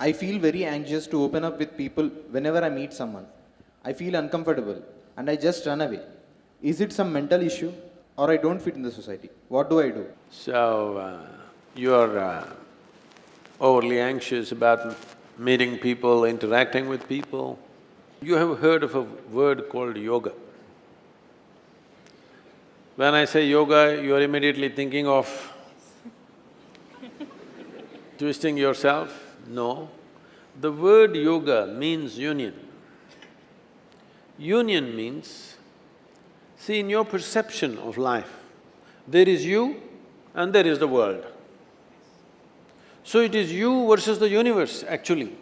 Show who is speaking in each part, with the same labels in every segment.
Speaker 1: I feel very anxious to open up with people whenever I meet someone. I feel uncomfortable and I just run away. Is it some mental issue or I don't fit in the society? What do I do?
Speaker 2: So, you're overly anxious about meeting people, interacting with people. You have heard of a word called yoga. When I say yoga, you're immediately thinking of twisting yourself? No. The word yoga means union. Union means, see, in your perception of life, there is you and there is the world. So it is you versus the universe, actually.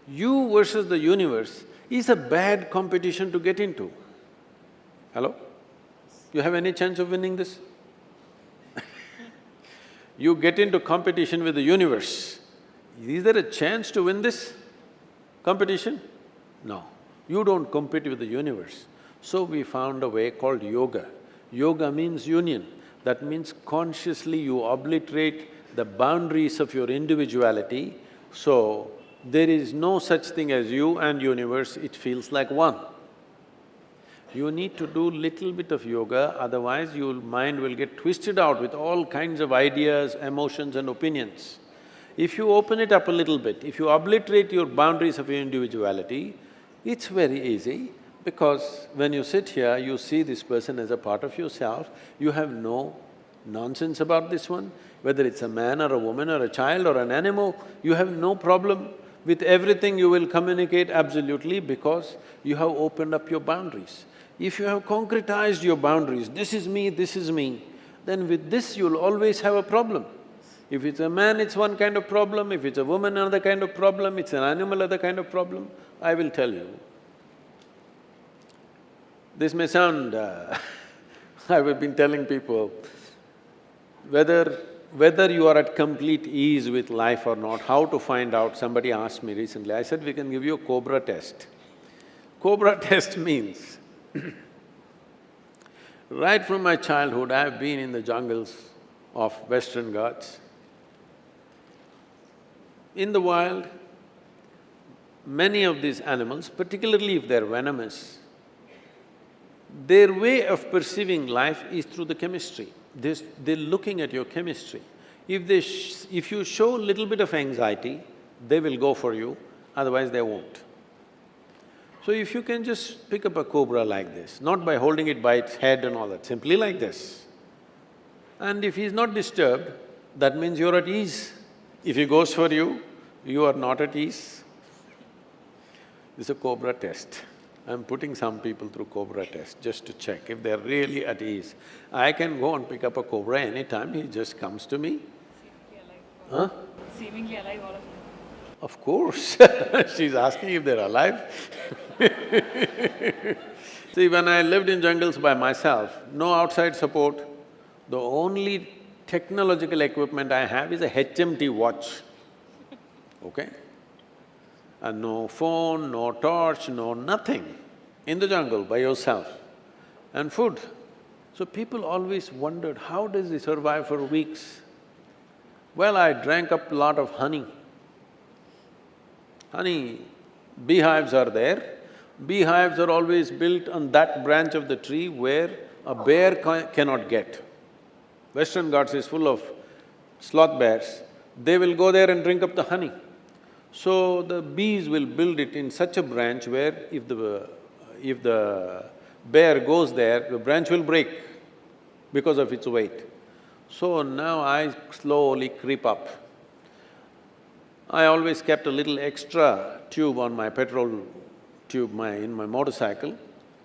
Speaker 2: You versus the universe is a bad competition to get into. Hello? You have any chance of winning this? You get into competition with the universe. Is there a chance to win this competition? No. You don't compete with the universe. So we found a way called yoga. Yoga means union. That means consciously you obliterate the boundaries of your individuality, so there is no such thing as you and universe, it feels like one. You need to do little bit of yoga, otherwise your mind will get twisted out with all kinds of ideas, emotions and opinions. If you open it up a little bit, if you obliterate your boundaries of your individuality, it's very easy because when you sit here, you see this person as a part of yourself, you have no nonsense about this one, whether it's a man or a woman or a child or an animal, you have no problem. With everything you will communicate absolutely because you have opened up your boundaries. If you have concretized your boundaries, this is me, then with this you'll always have a problem. If it's a man, it's one kind of problem, if it's a woman, another kind of problem, it's an animal, other kind of problem. I will tell you. This may sound I've been telling people, whether you are at complete ease with life or not, how to find out, somebody asked me recently, I said, we can give you a Cobra test. Cobra test means right from my childhood, I have been in the jungles of Western Ghats. In the wild, many of these animals, particularly if they're venomous, their way of perceiving life is through the chemistry. They're looking at your chemistry. If you show little bit of anxiety, they will go for you, otherwise they won't. So if you can just pick up a cobra like this, not by holding it by its head and all that, simply like this, and if he's not disturbed, that means you're at ease. If he goes for you, you are not at ease. This is a cobra test. I'm putting some people through cobra test just to check if they're really at ease. I can go and pick up a cobra anytime, he just comes to me.
Speaker 3: Seemingly alive. Huh? Seemingly alive, all of them.
Speaker 2: Of course she's asking if they're alive See, when I lived in jungles by myself, no outside support, the only technological equipment I have is a HMT watch, okay? And no phone, no torch, no nothing, in the jungle by yourself, and food. So people always wondered, how does he survive for weeks? Well, I drank up a lot of honey. Honey, beehives are there. Beehives are always built on that branch of the tree where a bear cannot get. Western Ghats is full of sloth bears. They will go there and drink up the honey. So the bees will build it in such a branch where if the bear goes there, the branch will break because of its weight. So now I slowly creep up. I always kept a little extra tube on my petrol tube in my motorcycle,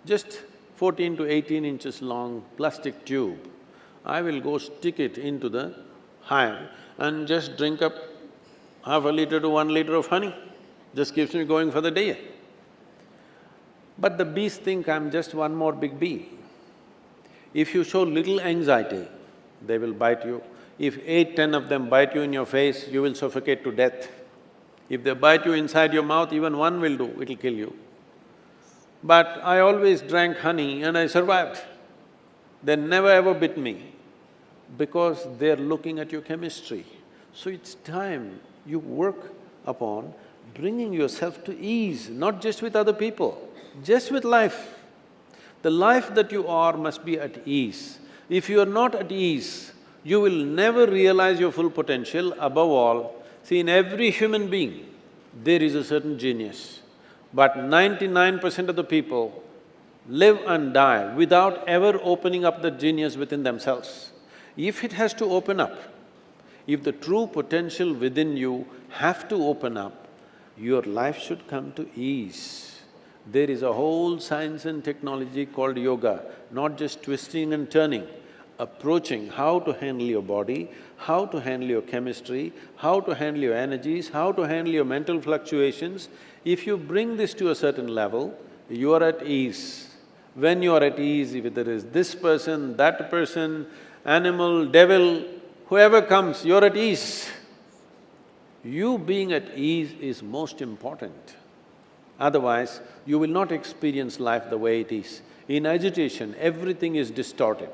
Speaker 2: just 14 to 18 inches long plastic tube. I will go stick it into the hive and just drink up half a liter to 1 liter of honey, just keeps me going for the day. But the bees think I'm just one more big bee. If you show little anxiety, they will bite you. If 8, 10 of them bite you in your face, you will suffocate to death. If they bite you inside your mouth, even one will do, it'll kill you. But I always drank honey and I survived. They never ever bit me because they're looking at your chemistry. So it's time You work upon bringing yourself to ease, not just with other people, just with life. The life that you are must be at ease. If you are not at ease, you will never realize your full potential. Above all, see, in every human being, there is a certain genius. But 99% of the people live and die without ever opening up the genius within themselves. If it has to open up, if the true potential within you have to open up, your life should come to ease. There is a whole science and technology called yoga, not just twisting and turning, approaching how to handle your body, how to handle your chemistry, how to handle your energies, how to handle your mental fluctuations. If you bring this to a certain level, you are at ease. When you are at ease, if there is this person, that person, animal, devil, whoever comes, you're at ease. You being at ease is most important. Otherwise, you will not experience life the way it is. In agitation, everything is distorted.